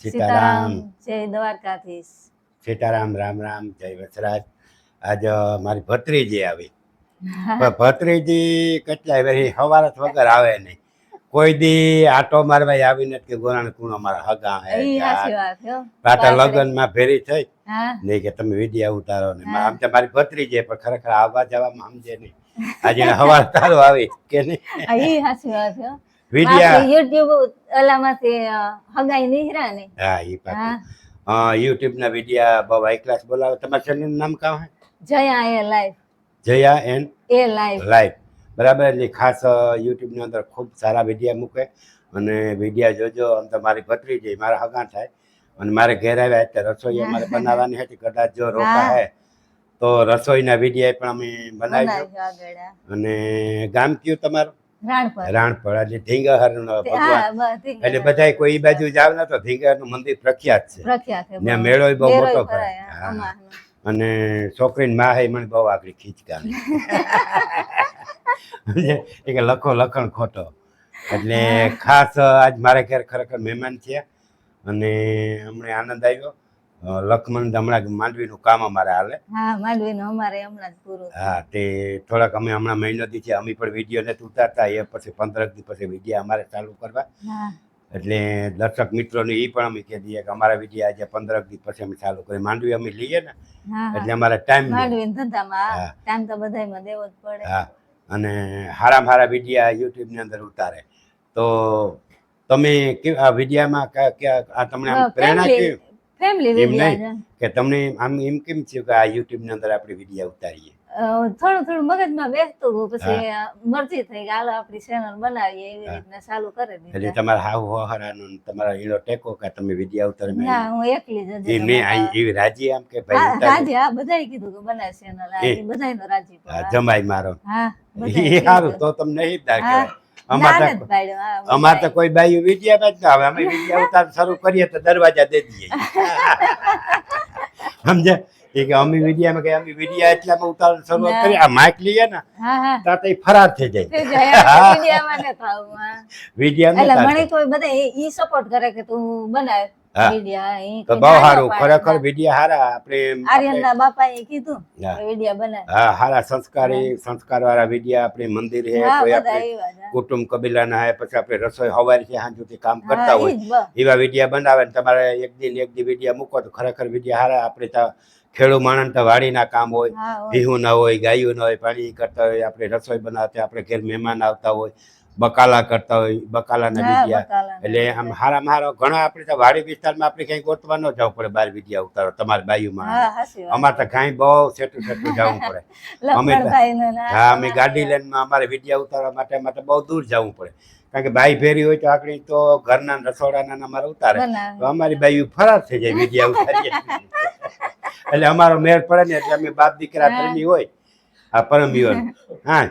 સીતારામ. જય દ્વારકાધીશ. સીતારામ. રામ રામ. જય વસરાજ. આજ મારી ભત્રીજી આવી, પણ ભત્રીજી કેટલાય વરી હવારત વગર આવે નહીં. કોઈ દી આટો મારવા આવી નથી કે ગોરાણ કુણો મારા હગા હે ઈ સાચી વાત હો. પાટા લગ્નમાં ફેરી થઈ હા નહીં કે તમે વિડિયા ઉતારો ને આમ તો મારી ભત્રીજી પણ ખરેખર આવવા જવામાં સમજે નહીં. આજે હવાર તારો આવી કે નહીં ઈ સાચી વાત હો. વિડિયા યુટ્યુબ ઓલામાંથી હગાઈ નીકળ્યા ને. હા ઈ પાછું યુટ્યુબ ના વિડિયા બહુ હાઈ ક્લાસ બોલાવે. તમારા ચેનલ નું નામ કાં હે? જયા એ લાઈવ. જયા એન્ડ એ લાઈવ. લાઈવ બરાબર. એટલે ખાસ યુટ્યુબની અંદર ખૂબ સારા વિડીયા મૂકે અને વિડીયા જોજો. આમ તો મારી ભત્રીજી મારા હગા થાય અને મારે ઘેર આવ્યા એટલે રસોઈ અમારે બનાવવાની હતી. કદાચ જો રોકા હે તો રસોઈના વિડીયા પણ અમે બનાવી. અને ગામ કયું તમારું? રાણપર. એટલે ધીંગહર ભગવાન એટલે બધા કોઈ બાજુ જાવ ને તો ધીંગહર નું મંદિર પ્રખ્યાત છે. ત્યાં મેળો બહુ મોટો ભરાય. અને છોકરીની માં હે મને બહુ આગળ ખીચકાની કે લખો લખણ ખોટો. એટલે ખાસ આજ મારે ઘેર ખરેખર મહેમાન છે અને અમને આનંદ આવ્યો. લખમણ હમણાં માંડવીનું કામ અમારે હાલે. હા તે થોડાક અમે હમણાં મહિનો દી છે અમે પણ વિડીયો નથી ઉતારતા. એ પછી 15 દી પછી વિડીયો અમારે ચાલુ કરવા. એટલે દર્શક મિત્રોને એ પણ અમે કહી દઈએ કે અમારા વિડીયો આજે 15 દી પછી અમે ચાલુ કરીએ. માંડવી અમે લઈએ ને એટલે અમારે ટાઈમ હા અને હારામાં હારા વિડીયા યુટ્યુબની અંદર ઉતારે. તો તમે આ વિડીયામાં આ તમને પ્રેરણા કેવી એમ નહીં કે તમને આમ એમ કેમ થયું કે આ યુટ્યુબની અંદર આપણે વિડીયા ઉતારીએ? થોડું મગજમાં બેસતું પછી મરજી થઈ કે હાલો આપણી ચેનલ બનાવીએ એવી રીતના ચાલુ કરી દીધી. એટલે તમારા હાવ હોહરાનો તમારા એનો ટેકો કે તમે વિડીયા ઉતારે? ના હું એકલી જ હતી. મેં એવી રાજી આમ કે ભાઈ રાજી હા બધાય કીધું કે બનાવ ચેનલ આ બધાયનો રાજી જમાઈ મારો. હા એ સારું તો તમને નહીં કહેવાય. અમારે તો કોઈ બાઈ વિડીયા જ ના આવે. અમે વિડીયા ઉતાર શરૂ કરીએ તો દરવાજા દે દઈએ. સમજે એ કે અમે વિડીયામાં કે અમે વિડીયા એટલામાં ઉતાર શરૂઆત કરી આ માઇક લઈએ ને તો એ ફરાર થઈ જાય. વિડીયા મને કોઈ બધા ઈ સપોર્ટ કરે કે તું બનાવ વિડીયા. તો બહુ સારું ખરેખર વિડીયા હારા. આપણે આર્યનના બાપાએ કીધું વિડીયા બનાવ. હા હારા સંસ્કાર વાળા વિડીયા. આપણે મંદિર હે કોઈ આપણે કુટુંબ કબીલાના હે પછી આપણે રસોઈ હવારી છે સાંજ સુધી કામ કરતા હોય એવા વિડીયા બનાવે. તમારે એક દી વિડીયા મૂકો તો ખરેખર વિડીયા હારા. આપણે તો ખેડૂત માણસ તો વાડીના કામ હોય, ભીહું ના હોય, ગાયું ના હોય, પાણી કરતા હોય, આપણે રસોઈ બનાવતા, આપણે ઘેર મહેમાન આવતા હોય, બકાલા કરતા હોય, બકાલાના વિડીયા. એટલે આમ હારામાં હારો ઘણા આપણે તો વાડી વિસ્તારમાં આપણે ક્યાંય ગોતવા ન જવું પડે બહાર વિડીયા ઉતારો. તમારે બાયુમાં અમારે તો કાંઈ બહુ સેટું જવું પડે. અમે ગાડી લઈને અમારે વિડીયા ઉતારવા માટે બહુ દૂર જવું પડે. કારણ કે બાઈ ફેરી હોય તો આપણે તો ઘરના રસોડાના અમારે ઉતારે તો અમારી બાઈ ફરાર થઈ જાય વિડીયા ઉતારીએ. એટલે અમારો મેળ પડે ને એટલે અમે બાપ દીકરા ત્રણની હોય આ પરમવીર. હા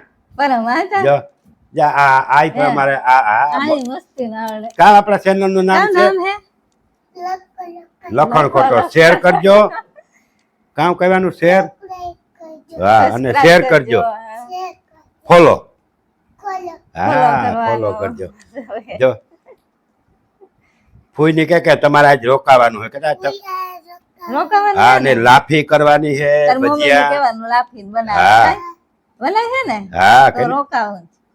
જો આ પ્રમાણે આપણા ચેનલ નું નામ છે લખણ ખોટો. શેર કરજો. કામ કહેવાનું શેર. હા અને શેર કરજો. ફોલો. હા ફોલો કરજો. જો ફૂઈ ની કે તમારે આજ રોકાવાનું હોય કદાચ. હા ને લાફી કરવાની છે ભજીયા.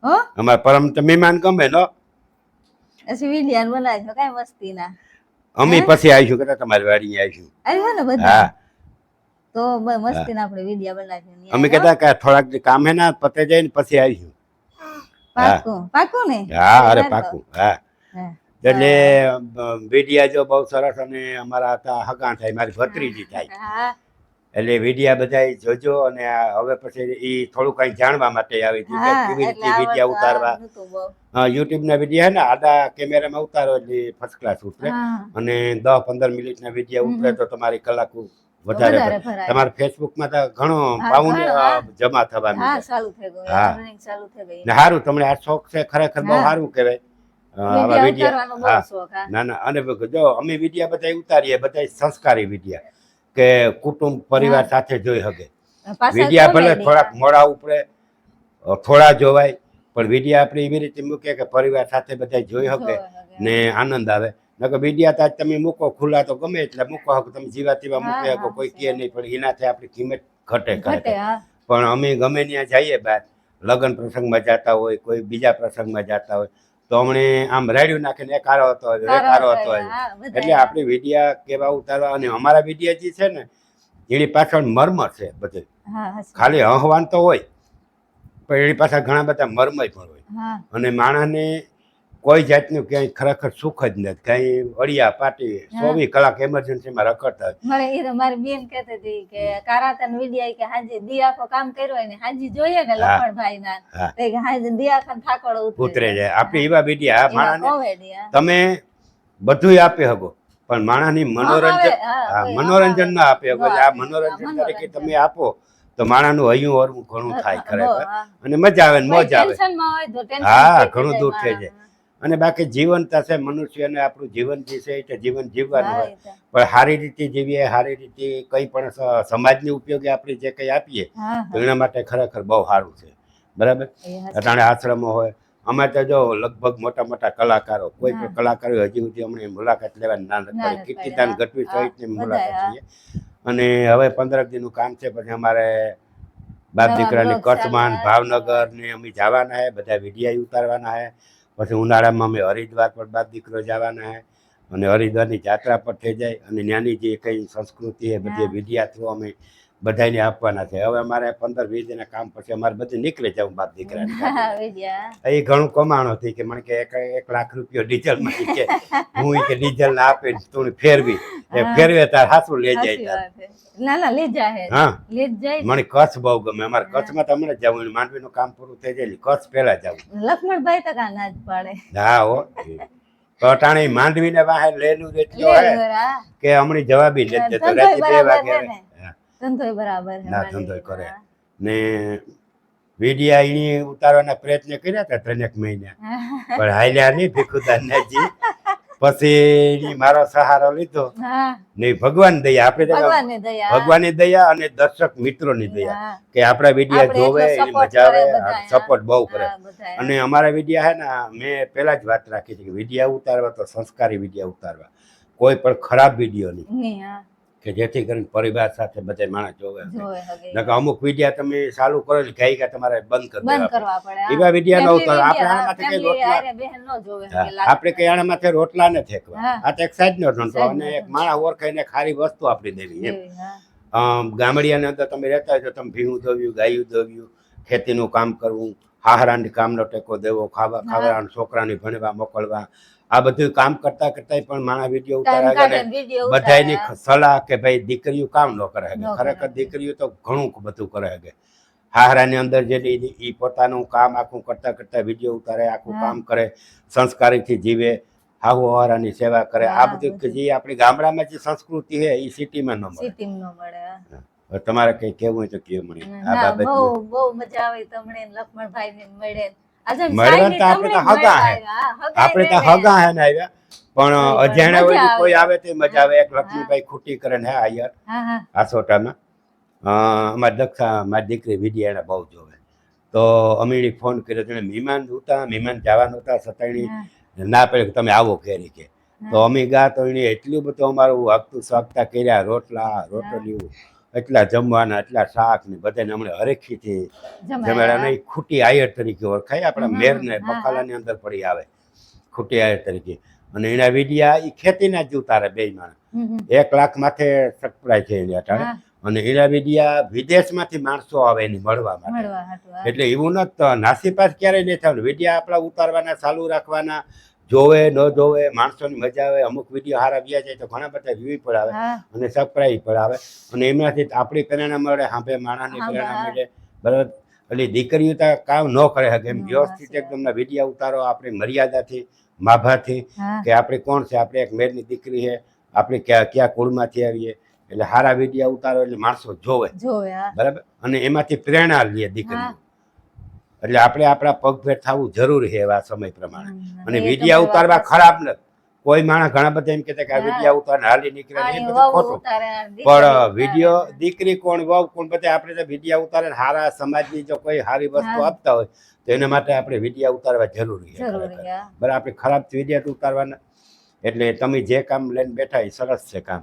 હા અમારે પરમ તો મહેમાન ગમે નો. અમે પછી આવીશું કે તમારી વાડી આવીશું. હા અમે કહેતા કે થોડાક કામ હે ને પતે જાય ને પછી આવીશું. હા અરે પાકું. હા એટલે વિડીયા જો બહુ સરસ. અને અમારા હતા હગા થાય મારી ભત્રીજી થાય એટલે વિડીયા બધા જોજો. અને હવે પછી એ થોડું કઈ જાણવા માટે આવી હતી કે કેવી રીતે વિડીયા ઉતારવા. યુટ્યુબ ના વિડીયા ને આડા કેમેરામાં ઉતારો એટલે ફર્સ્ટ ક્લાસ ઉતરે. અને 10-15 મિનિટના વિડીયા ઉતરે તો તમારી કલાકો વધારે. તમારે ફેસબુકમાં તો ઘણો પાઉન જમા થવાનું. હા ને સારું તમને આ શોખ છે ખરેખર બહુ સારું કહેવાય. આવા વિડીયા ના ના. અને જો અમે વિડીયા બધા ઉતારીએ બધા સંસ્કારી વિડીયા કે કુટુંબ પરિવાર સાથે જોઈ શકે. વિડીયા ભલે થોડાક મોડા ઉપડે થોડા જોવાય પણ વિડીયા આપણે એવી રીતે મૂકીએ કે પરિવાર સાથે બધા જોઈ શકે ને આનંદ આવે. નકર વિડિયા તાજ તમે મૂકો ખુલ્લા તો ગમે એટલે મૂકો શકો, તમે જીવા તેવા મૂકી શકો, કોઈ કહે નહીં, પણ એનાથી આપણી કિંમત ઘટે ઘટે ખરેખર. હા પણ અમે ગમે ત્યાં જઈએ બહાર લગ્ન પ્રસંગમાં જતા હોય, કોઈ બીજા પ્રસંગમાં જતા હોય, તો અમને આમ રાડ્યું નાખીને એક હારો હતો એક હારો હતો. હા, બધા એટલે આપણી વિડિયા કેવા ઉતારવા, અને અમારા વિડિયા જે છે ને એની પાછળ મર્મ છે બધે. હા હાચી. ખાલી અહવાન તો હોય પણ એની પાછળ ઘણા બધા મર્મય પણ હોય. હા અને માણસને કોઈ જાતનું ક્યાંય ખરેખર સુખ જ નથી, ક્યાંય અડિયા પાટી 24 કલાક એમરજન્સીમાં રખડતા હોય. મારી બેન કહેતી હતી કે કારાતન વિડિયા કે હાજી દિયાકો કામ કર્યો હોય ને હાજી જોઈએ ને હા. લખણભાઈ ના હા. તે કે હાજી દિયાખન થાકોડો ઉતરે જાય. આપણે એવા વિડિયા આ માણસને કોમેડી તમે બધુંય આપી શકો પણ માણસની મનોરંજન ના આપી શકો. આ મનોરંજન તરીકે તમે આપો તો માણસનું હૈયું હરવું ઘણું થાય ખરેખર, અને મજા આવે ને મોજ આવે. હા, ઘણું દૂર થઈ જાય. અને બાકી જીવનતા છે મનુષ્યને, આપણું જીવન જે છે એ જીવન જીવવાનું હોય, પણ સારી રીતે જીવીએ, સારી રીતે કંઈ પણ સમાજની ઉપયોગી આપણે જે કંઈ આપીએ તો એના માટે ખરેખર બહુ સારું છે. બરાબર. અટાણે આશ્રમો હોય, અમે તો જો લગભગ મોટા મોટા કલાકારો, કોઈ પણ કલાકારો હજી સુધી અમને મુલાકાત લેવાની ના નથી પડી. કીર્તિદાન ગઢવી સહિતની મુલાકાત લઈએ. અને હવે 15 દિનનું કામ છે, પછી અમારે બાપ દીકરાની કચ્છમાં ભાવનગર ને અમે જવાના હે, બધા વિડિયા ઉતારવાના હે. પછી ઉનાળામાં અમે હરિદ્વાર પર બાપ દીકરો જવાના હે, અને હરિદ્વારની જાત્રા પર થઈ જાય, અને ત્યાંની જે કંઈ સંસ્કૃતિ છે બધી વિડિયા થ્રુ અમે બધાને આપવાના છે. હવે અમારે 15-20 દિનના કામ પછી અમારે બધું નીકળી જવું બાપ દીકરાને. એ ઘણું કમાણો થઈ કે મને કે 1 લાખ રૂપિયા ડીઝલમાં કે હું કે ડીઝલ ના આપે થોડી ફેરવી ફેરવે તાર હાસું લઈ જાય તાર. ના ના લઈ જાય. હા, લઈ જાય. મને કચ્છ બહુ ગમે. અમારે કચ્છમાં તો હમણાં જવું, માંડવીનું કામ પૂરું થઈ જાય કચ્છ પહેલા જવું. લક્ષ્મણભાઈ તો કાં ના જ પાડે. હા હો, અટાણે માંડવીને વાહે લેલું એટલું હે કે હમણાં જવાબી નથી દેતો. રાતે 2 વાગે આવે. ધંધોય બરાબર ના ધંધોય કરે. ને વિડિયા ઈ ઉતારવાના પ્રયત્ન કર્યા હતા 3 મહિના, પણ હાલ્યા નહીં ભીખુદાનજી. પછી મારો સહારો લીધો ને ભગવાન દયા, આપણે ભગવાનની દયા અને દર્શક મિત્રોની દયા કે આપણા વિડિયા જોવે, એની મજા આવે, સપોર્ટ બહુ કરે. અને અમારા વિડિયા હે ને, મેં પહેલા જ વાત રાખી હતી કે વિડિયા ઉતારવા તો સંસ્કારી વિડિયા ઉતારવા, કોઈ પણ ખરાબ વિડિયો નહીં, કે જેથી કરીને પરિવાર સાથે બધા માણસ જોવે. નકર અમુક વિડિયા તમે ચાલુ કરો ને કઈ કે તમારે બંધ કરવા પડે. એવા વિડિયા ન ઉતારો. આપણે આનામાંથી કઈ રોટલા, આપણે કઈ આનામાંથી રોટલા ને ફેંકવા, આ તો એક સાઈડ નો ધંધો, અને એક માણસ ઓળખાઈને ખારી વસ્તુ આપણી દેવી એમ. ગામડિયાની અંદર તમે રહેતા હોય તો તમે ભીનું દોવ્યું, ગાયું દોવ્યું, ખેતીનું કામ કરવું, હાહરાની કામનો ટેકો દેવો, ખાવડાવવાનું, છોકરાને ભણવા મોકલવા, આ બધું કામ કરતા કરતા પણ માણસ વિડિયો ઉતારે. બધાની સલાહ કે ભાઈ દીકરીઓ કામ ન કરે, ખરેખર દીકરીઓ તો ઘણું બધું કરે છે. હાહરાની અંદર જે એ પોતાનું કામ આખું કરતા કરતા વિડિયો ઉતારે, આખું કામ કરે, સંસ્કારીથી જીવે, હાહુ હારાની સેવા કરે. આ બધું જે આપણી ગામડામાં જે સંસ્કૃતિ છે એ સિટીમાં ન મળે. તમારે કઈ કેવું હોય તો કેવું મળે આ બાબત. બહુ મજા આવી તમને લક્ષ્મણભાઈ ને મળે. મળવા તો આપણે તો હગા હે, આપણે તો હગા હે ને આવ્યા, પણ અજાણ્યા હોય કોઈ આવે તો મજા આવે. એક લક્ષ્મીભાઈ ખૂટી કરે ને આયર આસોટામાં અમારી દક્ષા, મારી દીકરી વિડિયા એને બહુ જોવે, તો અમે ફોન કર્યો. તેને મહેમાન હતા, મહેમાન જવાનું હતા, સતાણી ના પડે કે તમે આવો ઘેરી કે. તો અમે ગયા તો એને એટલું બધું અમારું હકતું સ્વાગતા કર્યા, રોટલા રોટલીઓ એટલા જમવાના, એટલા શાક ને બધાને હમણાં હરેખીથી જમાડ્યા. નહીં ખૂટી આયર તરીકે ઓળખાય, આપણા મેરને બકાલાની અંદર પડી આવે ખૂટી આયર તરીકે. અને એના વિડિયા એ ખેતીના જ ઉતારે બે માણસ. 1 લાખ માથે સપ્લાય થયેલી અટાણે. અને એના વિડિયા વિદેશમાંથી માણસો આવે એની મળવા માટે. એટલે એવું નથી, નાસીપાસ ક્યારેય નહીં થવાનું. વિડિયા આપણા ઉતારવાના, ચાલુ રાખવાના, જોવે ન જોવે, માણસોની મજા આવે. અમુક વિડિયો હારા વ્યા જાય તો ઘણા બધા વ્યૂ પણ આવે અને સબસ્ક્રાઈબ પણ આવે, અને એમાંથી આપણી પ્રેરણા મળે, સાંભળે માણસની પ્રેરણા મળે. બરાબર. એટલે દીકરીઓ તો કામ ન કરે શકે એમ વ્યવસ્થિત એકદમ વિડિયા ઉતારો, આપણી મર્યાદાથી, માભાથી, કે આપણે કોણ છે, આપણે એક મેરની દીકરી છે, આપણે ક્યાં કુળમાંથી આવીએ. એટલે સારા વિડિયા ઉતારો એટલે માણસો જોવે, બરાબર, અને એમાંથી પ્રેરણા લે દીકરીઓ. એટલે આપણે આપણા પગભેર થવું જરૂરી છે એવા સમય પ્રમાણે. અને વિડિયા ઉતારવા ખરાબ નથી. કોઈ માણસ ઘણા બધા એમ કહેતા કે આ વિડિયા ઉતાર હાલી નીકળે, એ બધું ખોટું. પણ વિડિયો દીકરી કોણ, વહુ કોણ, બધા આપણે તો વિડિયા ઉતારે સારા સમાજની જો કોઈ સારી વસ્તુ આપતા હોય તો એના માટે આપણે વિડિયા ઉતારવા જરૂરી છે. બરાબર. આપણે ખરાબ વિડિયા ઉતારવાના. એટલે તમે જે કામ લઈને બેઠા એ સરસ છે કામ.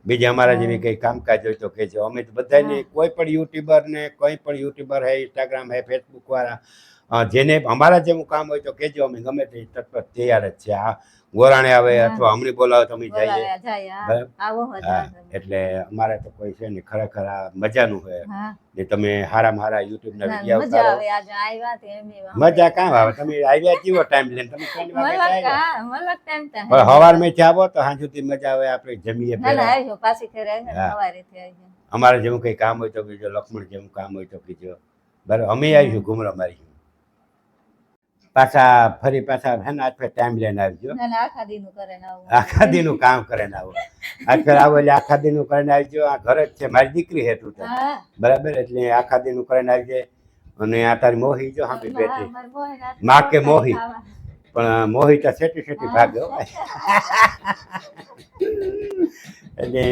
બીજા અમારા જેવી કંઈ કામકાજ હોય તો કહેજો. અમે તો બધાને કોઈ પણ યુટ્યુબર ને કોઈ પણ યુટ્યુબર હે, ઇન્સ્ટાગ્રામ હે, ફેસબુક વાળા જેને અમારા જેવું કામ હોય તો કહેજો, અમે ગમે તે તત્પર તૈયાર જ છે. આ ગોરાણે આવે અથવા અમને બોલાવો તો અમે જઈએ. બરાબર? એટલે અમારે તો કોઈ છે નહીં, ખરેખર આ મજાનું છે. ને તમે હારામાં હારા યુટ્યુબના વિડીયો ઉતારો. મજા કાં આવે, તમે આવ્યા કેવો ટાઈમ લઈને, તમે 3 વાગે આવ્યા. પણ સવારમાં થી આવો તો સાંજ સુધી મજા આવે, આપણે જમીએ અમારે જેવું કંઈ કામ હોય તો કીજો, લક્ષ્મણ જેવું કામ હોય તો કીજો. બરાબર, અમે આવીશું ઘુમરા મારીશું. પાછા ફરી પાછા હે ને આજ ટાઈમ લઈને આવજો. આખા દીનું કામ કરીને આવો. આજ ફેર આવો એટલે આખા દીનું કરીને આવજો. આ ઘર જ છે, મારી દીકરી હે તું. બરાબર, એટલે આખા દીનું કરીને આવજે. અને આ તારી મોહી જો હા બેઠી, માં કે મોહી, પણ મોહી તો સેટી સેટી ભાગે. એટલે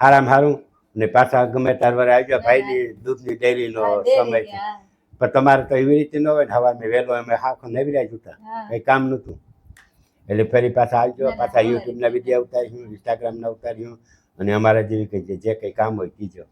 હારામાં હારું. ને પાછા ગમે તાર વાર આવજો. ભાઈની દૂધની ડેરીનો સમય છે, પણ તમારે તો એવી રીતે ન હોય ને. સવારમાં વહેલો અમે આખો નવરાય જતા, કંઈ કામ નહોતું. એટલે ફરી પાછા આવજો. પાછા યુટ્યુબના વિડીયો ઉતાર્યું, ઇન્સ્ટાગ્રામના ઉતાર્યું. અને અમારા જેવી કંઈ જે કંઈ કામ હોય કીજો.